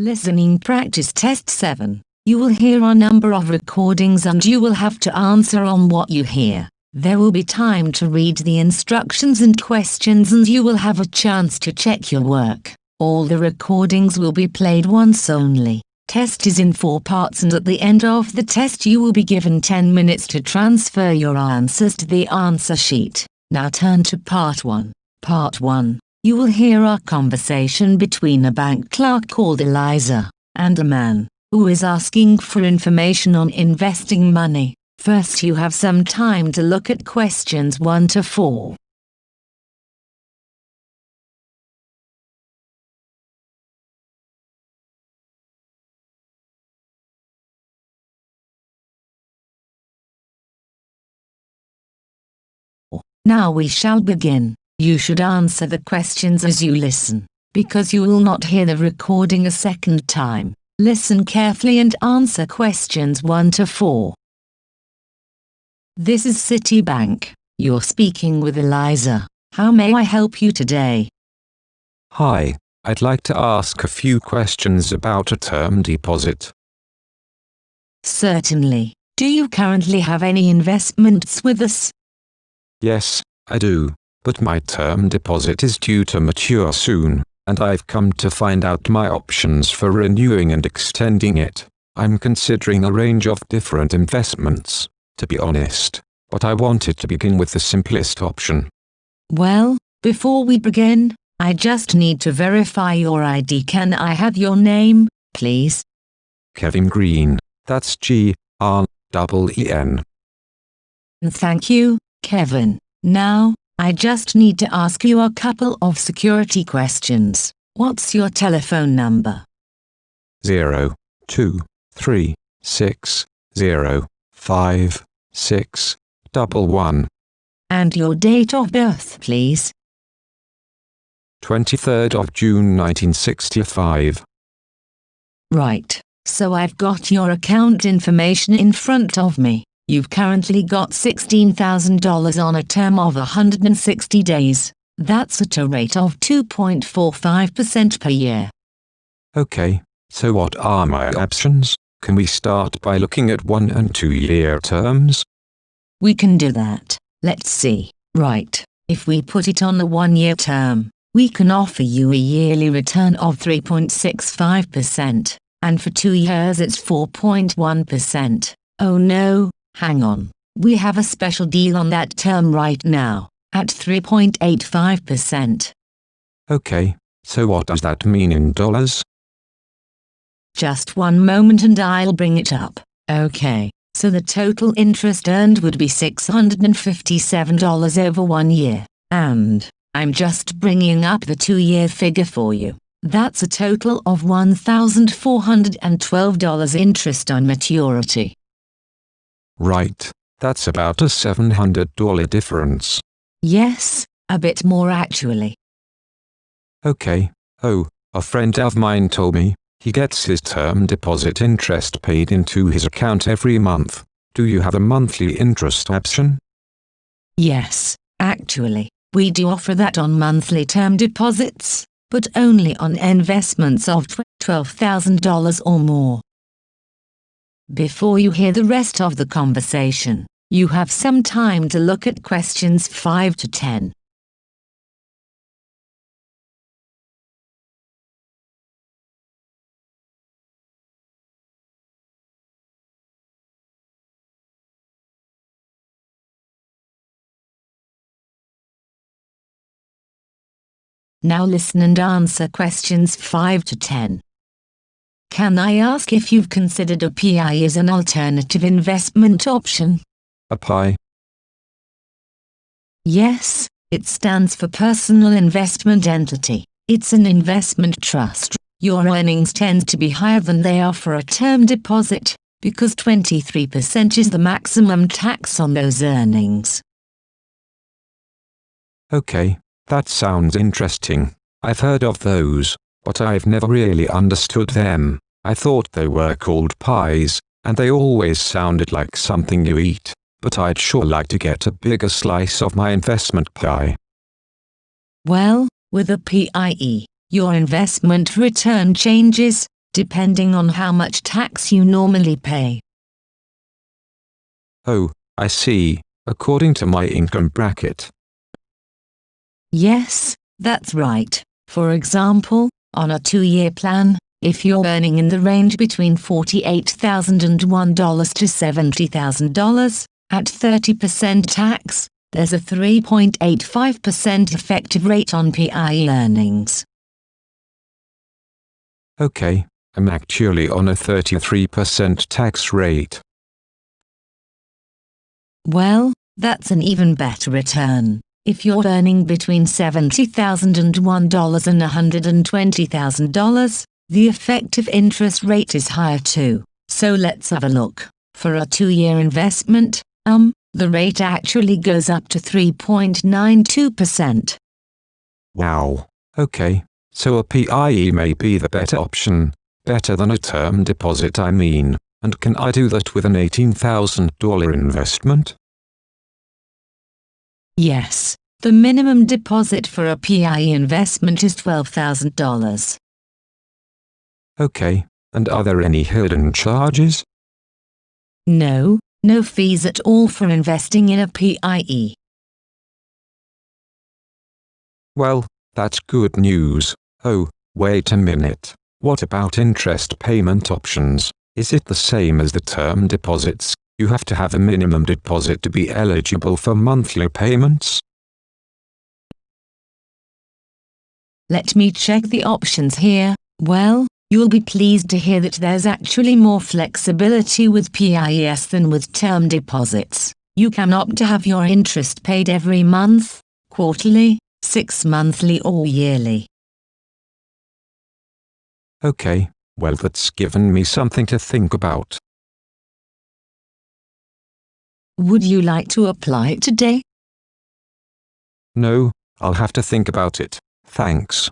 Listening Practice Test 7. You will hear a number of recordings and you will have to answer on what you hear. There will be time to read the instructions and questions and you will have a chance to check your work. All the recordings will be played once only. Test is in 4 parts and at the end of the test you will be given 10 minutes to transfer your answers to the answer sheet. Now turn to Part 1. Part 1. You will hear a conversation between a bank clerk called Eliza and a man who is asking for information on investing money. First you have some time to look at questions 1 to 4. Now we shall begin. You should answer the questions as you listen, because you will not hear the recording a second time. Listen carefully and answer questions 1 to 4. This is Citibank. You're speaking with Eliza. How may I help you today? Hi, I'd like to ask a few questions about a term deposit. Certainly. Do you currently have any investments with us? Yes, I do, but my term deposit is due to mature soon, and I've come to find out my options for renewing and extending it. I'm considering a range of different investments, to be honest, but I wanted to begin with the simplest option. Well, before we begin, I just need to verify your ID. Can I have your name, please? Kevin Green, that's Green. Thank you, Kevin. Now, I just need to ask you a couple of security questions. What's your telephone number? 023605611. And your date of birth, please? 23rd of June 1965. Right, so I've got your account information in front of me. You've currently got $16,000 on a term of 160 days. That's at a rate of 2.45% per year. Okay, so what are my options? Can we start by looking at 1 and 2 year terms? We can do that. Let's see. Right, if we put it on the 1 year term, we can offer you a yearly return of 3.65%, and for 2 years it's 4.1%. Oh no. Hang on, we have a special deal on that term right now, at 3.85%. Okay, so what does that mean in dollars? Just one moment and I'll bring it up. Okay, so the total interest earned would be $657 over 1 year, and I'm just bringing up the 2-year figure for you. That's a total of $1,412 interest on maturity. Right, that's about a $700 difference. Yes, a bit more actually. Okay, a friend of mine told me he gets his term deposit interest paid into his account every month. Do you have a monthly interest option? Yes, actually, we do offer that on monthly term deposits, but only on investments of $12,000 or more. Before you hear the rest of the conversation, you have some time to look at questions 5 to 10. Now listen and answer questions 5 to 10. Can I ask if you've considered a PI as an alternative investment option? A PI? Yes, it stands for Personal Investment Entity. It's an investment trust. Your earnings tend to be higher than they are for a term deposit, because 23% is the maximum tax on those earnings. Okay, that sounds interesting. I've heard of those, but I've never really understood them. I thought they were called pies, and they always sounded like something you eat, but I'd sure like to get a bigger slice of my investment pie. Well, with a PIE, your investment return changes, depending on how much tax you normally pay. Oh, I see, according to my income bracket. Yes, that's right. For example, on a 2-year plan, if you're earning in the range between $48,001 to $70,000, at 30% tax, there's a 3.85% effective rate on PIE earnings. Okay, I'm actually on a 33% tax rate. Well, that's an even better return. If you're earning between $70,001 and $120,000, the effective interest rate is higher too. So let's have a look. For a 2-year investment, the rate actually goes up to 3.92%. Wow. Okay, so a PIE may be the better option, better than a term deposit I mean, and can I do that with an $18,000 investment? Yes, the minimum deposit for a PIE investment is $12,000. Okay, and are there any hidden charges? No, no fees at all for investing in a PIE. Well, that's good news. Oh, wait a minute. What about interest payment options? Is it the same as the term deposits? You have to have a minimum deposit to be eligible for monthly payments? Let me check the options here. Well, you'll be pleased to hear that there's actually more flexibility with PIEs than with term deposits. You can opt to have your interest paid every month, quarterly, 6-monthly or yearly. Okay, well that's given me something to think about. Would you like to apply today? No, I'll have to think about it. Thanks.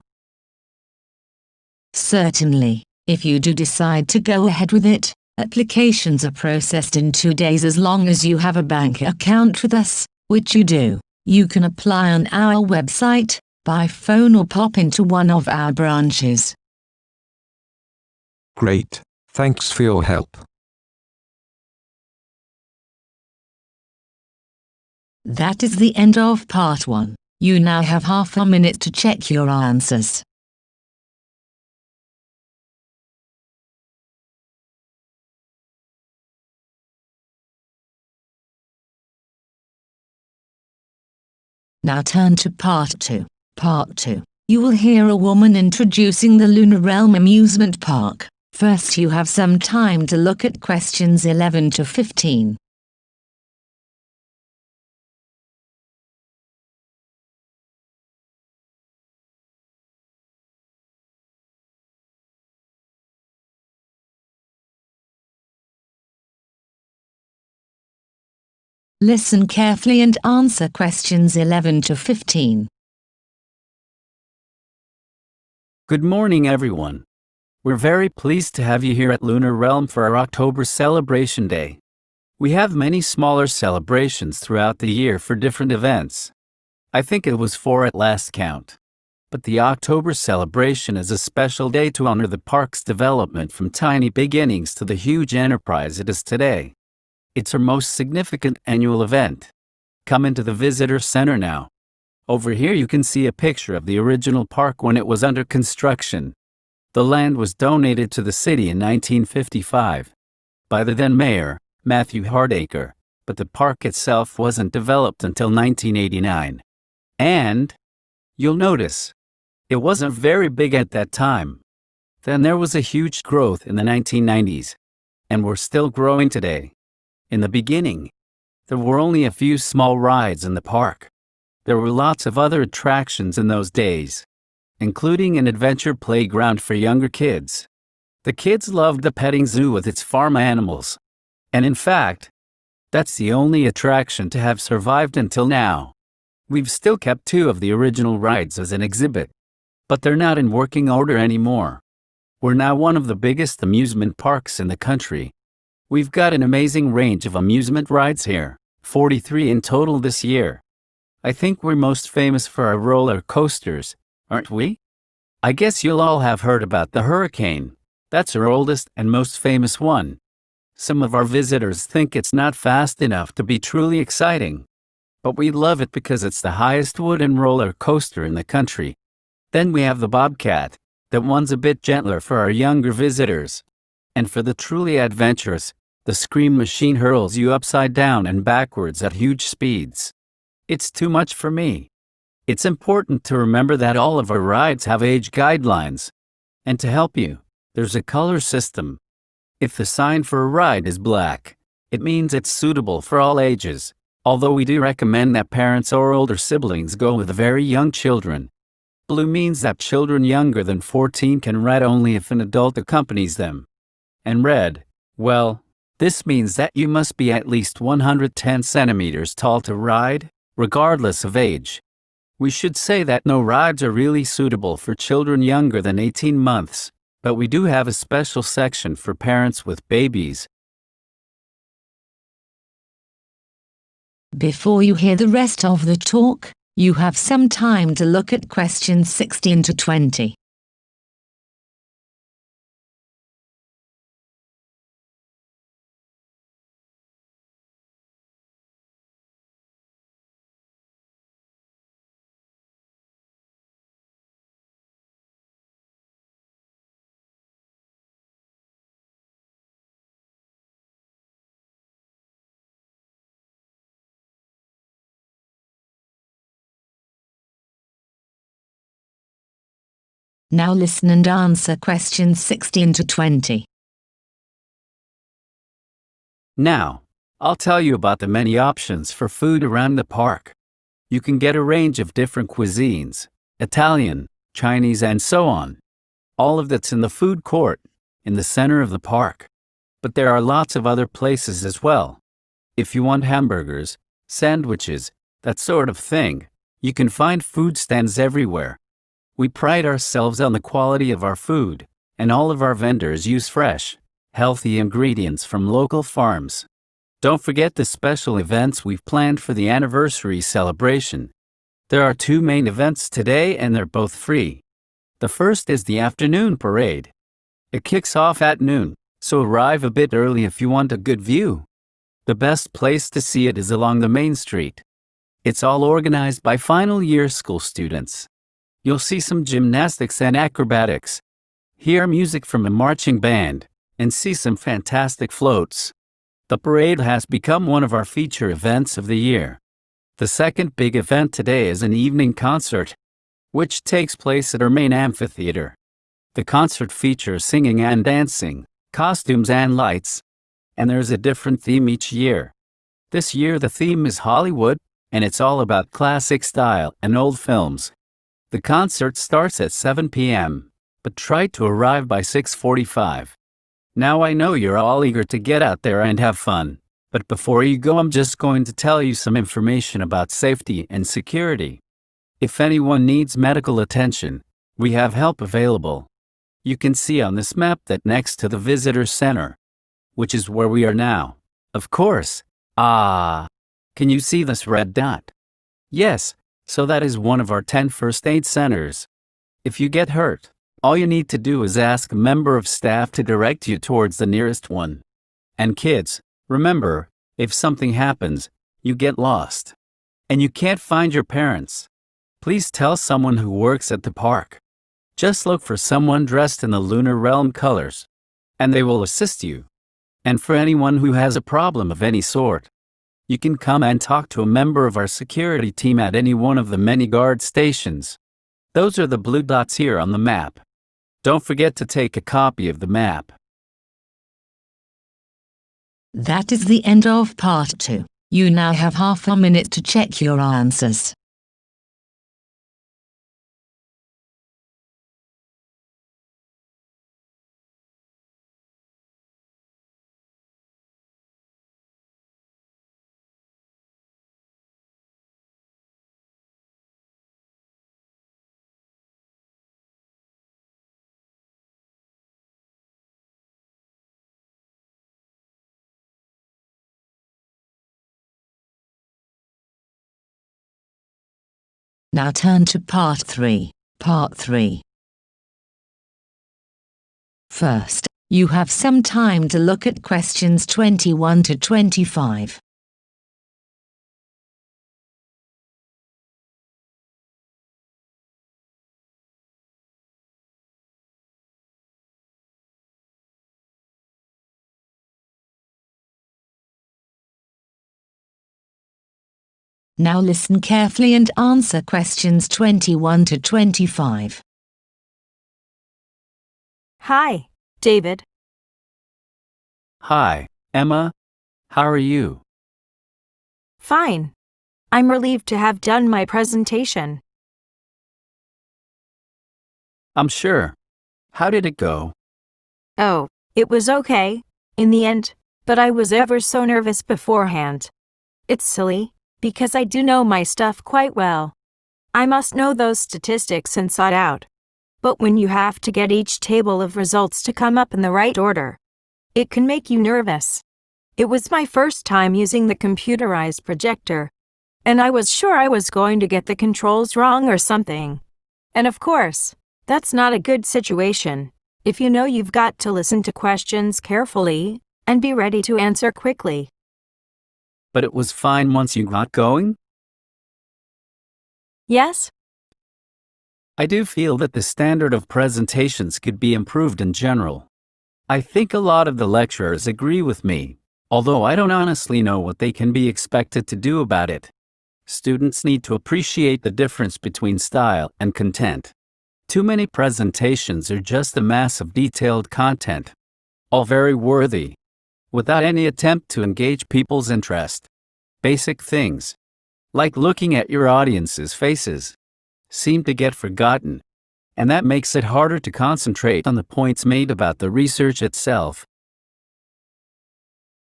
Certainly, if you do decide to go ahead with it, applications are processed in 2 days as long as you have a bank account with us, which you do. You can apply on our website, by phone or pop into one of our branches. Great, thanks for your help. That is the end of part 1. You now have half a minute to check your answers. Now turn to part 2. Part 2. You will hear a woman introducing the Lunar Realm amusement park. First you have some time to look at questions 11 to 15. Listen carefully and answer questions 11 to 15. Good morning, everyone. We're very pleased to have you here at Lunar Realm for our October Celebration Day. We have many smaller celebrations throughout the year for different events. I think it was 4 at last count. But the October celebration is a special day to honor the park's development from tiny beginnings to the huge enterprise it is today. It's our most significant annual event. Come into the visitor center now. Over here you can see a picture of the original park when it was under construction. The land was donated to the city in 1955 by the then mayor, Matthew Hardacre, but the park itself wasn't developed until 1989. And, you'll notice, it wasn't very big at that time. Then there was a huge growth in the 1990s, and we're still growing today. In the beginning, there were only a few small rides in the park. There were lots of other attractions in those days, including an adventure playground for younger kids. The kids loved the petting zoo with its farm animals. And in fact, that's the only attraction to have survived until now. We've still kept 2 of the original rides as an exhibit, but they're not in working order anymore. We're now one of the biggest amusement parks in the country. We've got an amazing range of amusement rides here, 43 in total this year. I think we're most famous for our roller coasters, aren't we? I guess you'll all have heard about the hurricane. That's our oldest and most famous one. Some of our visitors think it's not fast enough to be truly exciting. But we love it because it's the highest wooden roller coaster in the country. Then we have the Bobcat. That one's a bit gentler for our younger visitors. And for the truly adventurous, the Scream Machine hurls you upside down and backwards at huge speeds. It's too much for me. It's important to remember that all of our rides have age guidelines. And to help you, there's a color system. If the sign for a ride is black, it means it's suitable for all ages, although we do recommend that parents or older siblings go with very young children. Blue means that children younger than 14 can ride only if an adult accompanies them. And red, well, this means that you must be at least 110 centimeters tall to ride, regardless of age. We should say that no rides are really suitable for children younger than 18 months, but we do have a special section for parents with babies. Before you hear the rest of the talk, you have some time to look at questions 16 to 20. Now listen and answer questions 16 to 20. Now, I'll tell you about the many options for food around the park. You can get a range of different cuisines, Italian, Chinese, and so on. All of that's in the food court, in the center of the park. But there are lots of other places as well. If you want hamburgers, sandwiches, that sort of thing, you can find food stands everywhere. We pride ourselves on the quality of our food, and all of our vendors use fresh, healthy ingredients from local farms. Don't forget the special events we've planned for the anniversary celebration. There are two main events today and they're both free. The first is the afternoon parade. It kicks off at noon, so arrive a bit early if you want a good view. The best place to see it is along the main street. It's all organized by final year school students. You'll see some gymnastics and acrobatics, hear music from a marching band, and see some fantastic floats. The parade has become one of our feature events of the year. The second big event today is an evening concert, which takes place at our main amphitheater. The concert features singing and dancing, costumes and lights, and there's a different theme each year. This year the theme is Hollywood, and it's all about classic style and old films. The concert starts at 7 p.m., but try to arrive by 6:45. Now I know you're all eager to get out there and have fun, but before you go I'm just going to tell you some information about safety and security. If anyone needs medical attention, we have help available. You can see on this map that next to the visitor center, which is where we are now. Of course. Can you see this red dot? Yes. So that is one of our 10 first aid centers. If you get hurt, all you need to do is ask a member of staff to direct you towards the nearest one. And kids, remember, if something happens, you get lost, and you can't find your parents, please tell someone who works at the park. Just look for someone dressed in the Lunar Realm colors, and they will assist you. And for anyone who has a problem of any sort, you can come and talk to a member of our security team at any one of the many guard stations. Those are the blue dots here on the map. Don't forget to take a copy of the map. That is the end of part 2. You now have half a minute to check your answers. Now turn to part 3. Part 3. First, you have some time to look at questions 21 to 25. Now listen carefully and answer questions 21 to 25. Hi, David. Hi, Emma. How are you? Fine. I'm relieved to have done my presentation. I'm sure. How did it go? Oh, it was okay, in the end, but I was ever so nervous beforehand. It's silly, because I do know my stuff quite well. I must know those statistics inside out. But when you have to get each table of results to come up in the right order, it can make you nervous. It was my first time using the computerized projector, and I was sure I was going to get the controls wrong or something. And of course, that's not a good situation, if you know you've got to listen to questions carefully and be ready to answer quickly. But it was fine once you got going? Yes? I do feel that the standard of presentations could be improved in general. I think a lot of the lecturers agree with me, although I don't honestly know what they can be expected to do about it. Students need to appreciate the difference between style and content. Too many presentations are just a mass of detailed content, all very worthy, without any attempt to engage people's interest. Basic things, like looking at your audience's faces, seem to get forgotten, and that makes it harder to concentrate on the points made about the research itself.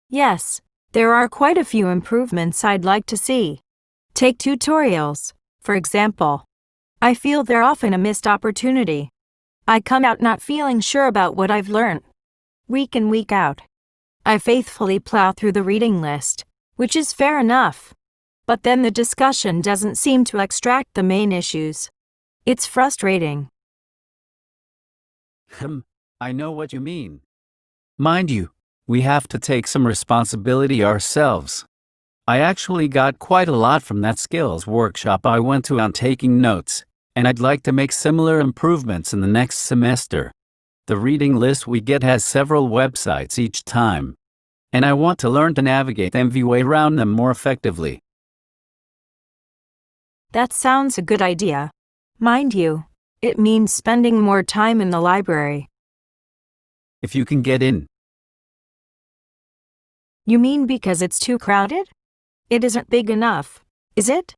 Yes, there are quite a few improvements I'd like to see. Take tutorials, for example. I feel they're often a missed opportunity. I come out not feeling sure about what I've learned. Week in, week out, I faithfully plow through the reading list, which is fair enough. But then the discussion doesn't seem to extract the main issues. It's frustrating. I know what you mean. Mind you, we have to take some responsibility ourselves. I actually got quite a lot from that skills workshop I went to on taking notes, and I'd like to make similar improvements in the next semester. The reading list we get has several websites each time, and I want to learn to navigate them around them more effectively. That sounds a good idea. Mind you, it means spending more time in the library. If you can get in. You mean because it's too crowded? It isn't big enough, is it?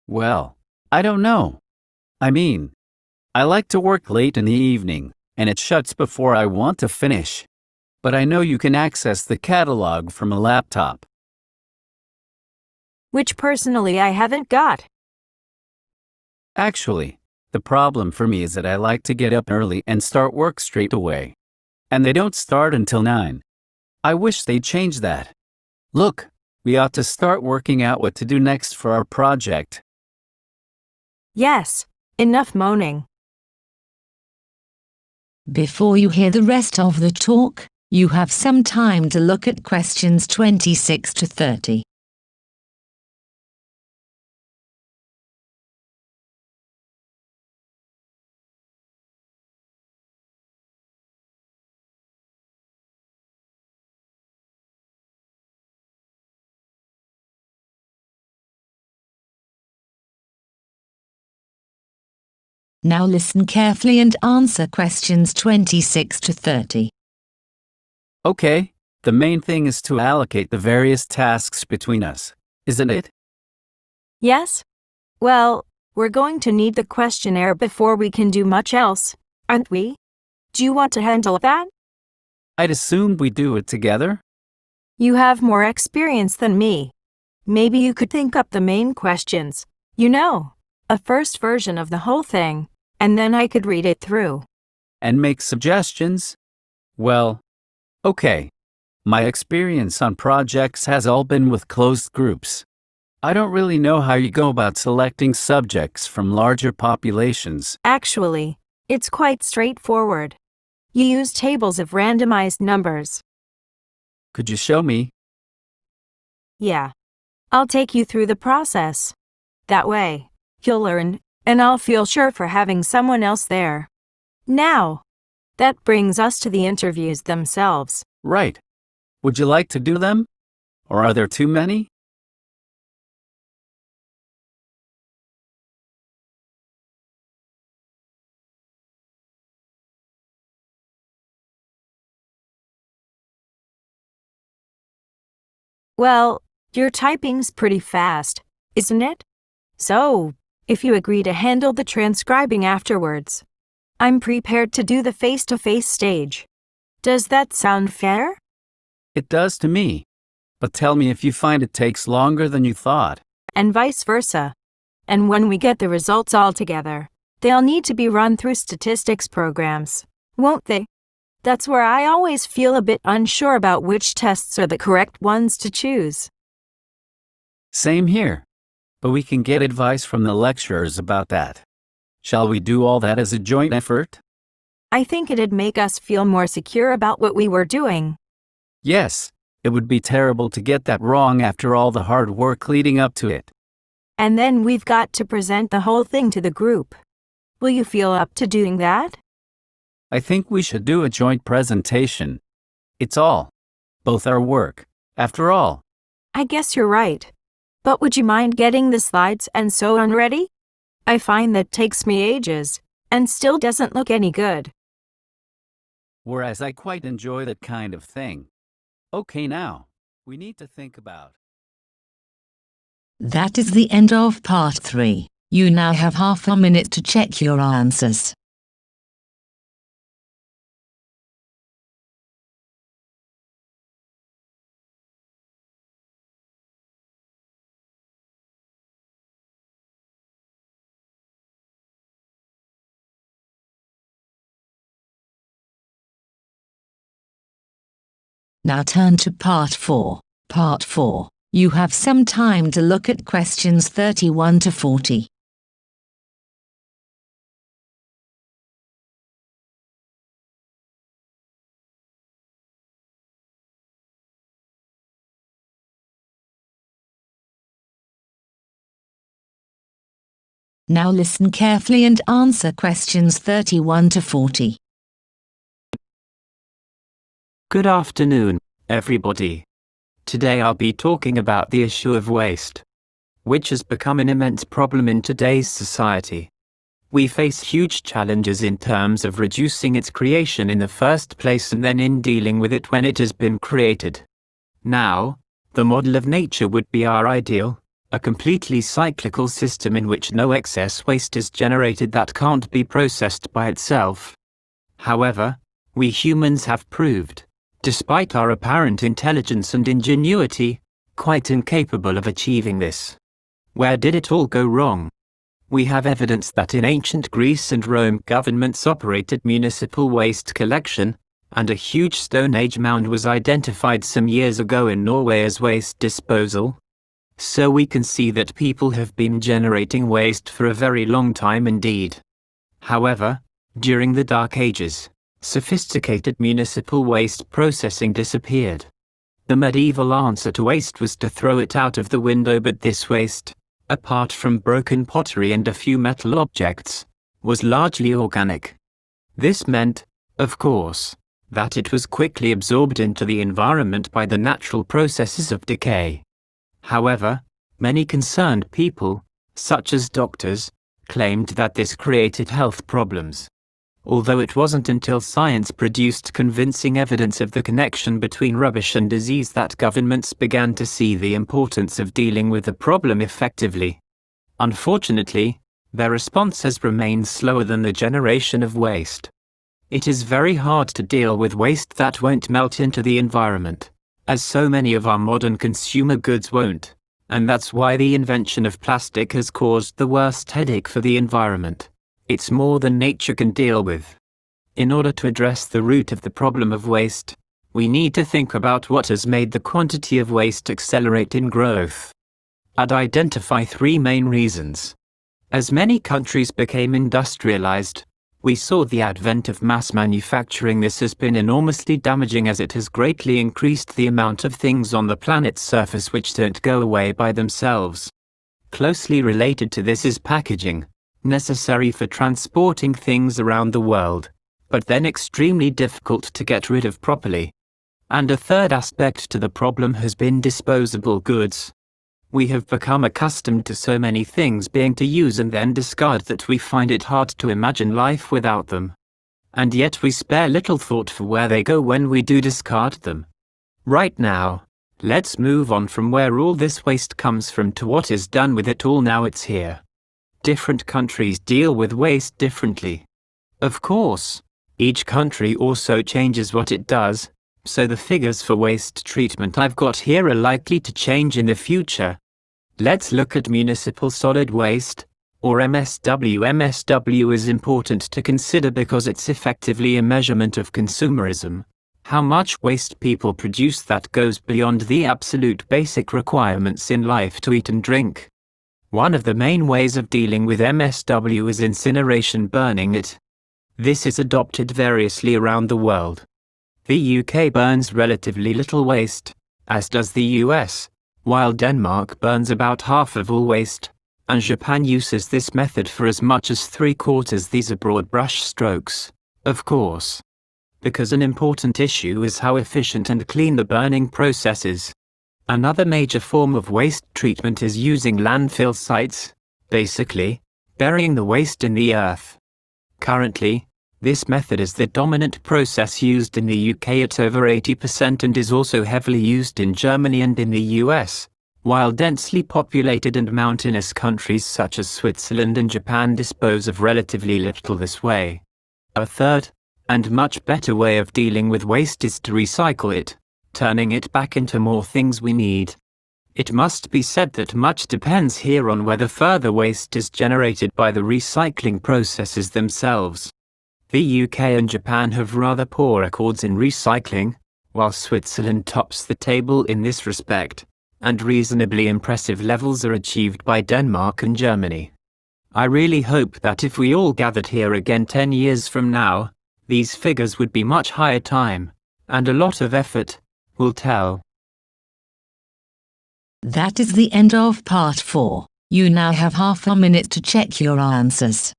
Well, I don't know. I mean, I like to work late in the evening, and it shuts before I want to finish. But I know you can access the catalog from a laptop. Which personally I haven't got. Actually, the problem for me is that I like to get up early and start work straight away. And they don't start until 9. I wish they'd change that. Look, we ought to start working out what to do next for our project. Yes, enough moaning. Before you hear the rest of the talk, you have some time to look at questions 26 to 30. Now listen carefully and answer questions 26 to 30. Okay, the main thing is to allocate the various tasks between us, isn't it? Yes? Well, we're going to need the questionnaire before we can do much else, aren't we? Do you want to handle that? I'd assumed we do it together. You have more experience than me. Maybe you could think up the main questions, you know, a first version of the whole thing, and then I could read it through. And make suggestions? Well, okay. My experience on projects has all been with closed groups. I don't really know how you go about selecting subjects from larger populations. Actually, it's quite straightforward. You use tables of randomized numbers. Could you show me? Yeah. I'll take you through the process. That way, you'll learn, and I'll feel sure for having someone else there. Now, that brings us to the interviews themselves. Right. Would you like to do them? Or are there too many? Well, your typing's pretty fast, isn't it? So, if you agree to handle the transcribing afterwards, I'm prepared to do the face-to-face stage. Does that sound fair? It does to me. But tell me if you find it takes longer than you thought. And vice versa. And when we get the results all together, they'll need to be run through statistics programs, won't they? That's where I always feel a bit unsure about which tests are the correct ones to choose. Same here. But we can get advice from the lecturers about that. Shall we do all that as a joint effort? I think it'd make us feel more secure about what we were doing. Yes, it would be terrible to get that wrong after all the hard work leading up to it. And then we've got to present the whole thing to the group. Will you feel up to doing that? I think we should do a joint presentation. It's both our work, after all. I guess you're right. But would you mind getting the slides and so on ready? I find that takes me ages, and still doesn't look any good. Whereas I quite enjoy that kind of thing. Okay, now, we need to think about. That is the end of part 3. You now have half a minute to check your answers. Now turn to part 4. Part 4. You have some time to look at questions 31 to 40. Now listen carefully and answer questions 31 to 40. Good afternoon, everybody. Today I'll be talking about the issue of waste, which has become an immense problem in today's society. We face huge challenges in terms of reducing its creation in the first place and then in dealing with it when it has been created. Now, the model of nature would be our ideal, a completely cyclical system in which no excess waste is generated that can't be processed by itself. However, we humans have proved, despite our apparent intelligence and ingenuity, quite incapable of achieving this. Where did it all go wrong? We have evidence that in ancient Greece and Rome governments operated municipal waste collection, and a huge Stone Age mound was identified some years ago in Norway as waste disposal. So we can see that people have been generating waste for a very long time indeed. However, during the Dark Ages, sophisticated municipal waste processing disappeared. The medieval answer to waste was to throw it out of the window, but this waste, apart from broken pottery and a few metal objects, was largely organic. This meant, of course, that it was quickly absorbed into the environment by the natural processes of decay. However, many concerned people, such as doctors, claimed that this created health problems. Although it wasn't until science produced convincing evidence of the connection between rubbish and disease that governments began to see the importance of dealing with the problem effectively. Unfortunately, their response has remained slower than the generation of waste. It is very hard to deal with waste that won't melt into the environment, as so many of our modern consumer goods won't, and that's why the invention of plastic has caused the worst headache for the environment. It's more than nature can deal with. In order to address the root of the problem of waste, we need to think about what has made the quantity of waste accelerate in growth. I'd identify 3 main reasons. As many countries became industrialized, We saw the advent of mass manufacturing. This has been enormously damaging as it has greatly increased the amount of things on the planet's surface which don't go away by themselves. Closely related to this is packaging, necessary for transporting things around the world, but then extremely difficult to get rid of properly. And a third aspect to the problem has been disposable goods. We have become accustomed to so many things being to use and then discard that we find it hard to imagine life without them. And yet we spare little thought for where they go when we do discard them. Right now, let's move on from where all this waste comes from to what is done with it all now it's here. Different countries deal with waste differently. Of course, each country also changes what it does, so the figures for waste treatment I've got here are likely to change in the future. Let's look at municipal solid waste, or MSW. MSW is important to consider because it's effectively a measurement of consumerism, how much waste people produce that goes beyond the absolute basic requirements in life to eat and drink. One of the main ways of dealing with MSW is incineration, burning it. This is adopted variously around the world. The UK burns relatively little waste, as does the US, while Denmark burns about half of all waste, and Japan uses this method for as much as 3/4. These are broad brush strokes, of course, because an important issue is how efficient and clean the burning process is. Another major form of waste treatment is using landfill sites, basically, burying the waste in the earth. Currently, this method is the dominant process used in the UK at over 80% and is also heavily used in Germany and in the US, while densely populated and mountainous countries such as Switzerland and Japan dispose of relatively little this way. A third, and much better way of dealing with waste is to recycle it, turning it back into more things we need. It must be said that much depends here on whether further waste is generated by the recycling processes themselves. The UK and Japan have rather poor records in recycling, while Switzerland tops the table in this respect, and reasonably impressive levels are achieved by Denmark and Germany. I really hope that if we all gathered here again 10 years from now, these figures would be much higher. Time, and a lot of effort, will tell. That is the end of part 4. You now have half a minute to check your answers.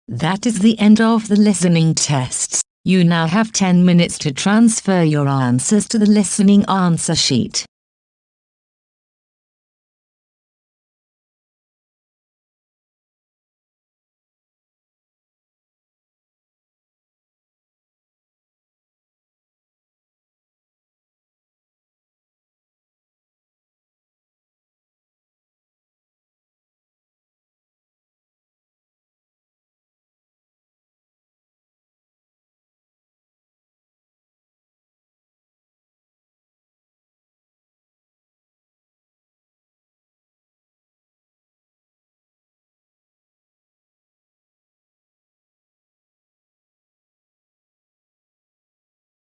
That is the end of the listening tests. You now have 10 minutes to transfer your answers to the listening answer sheet.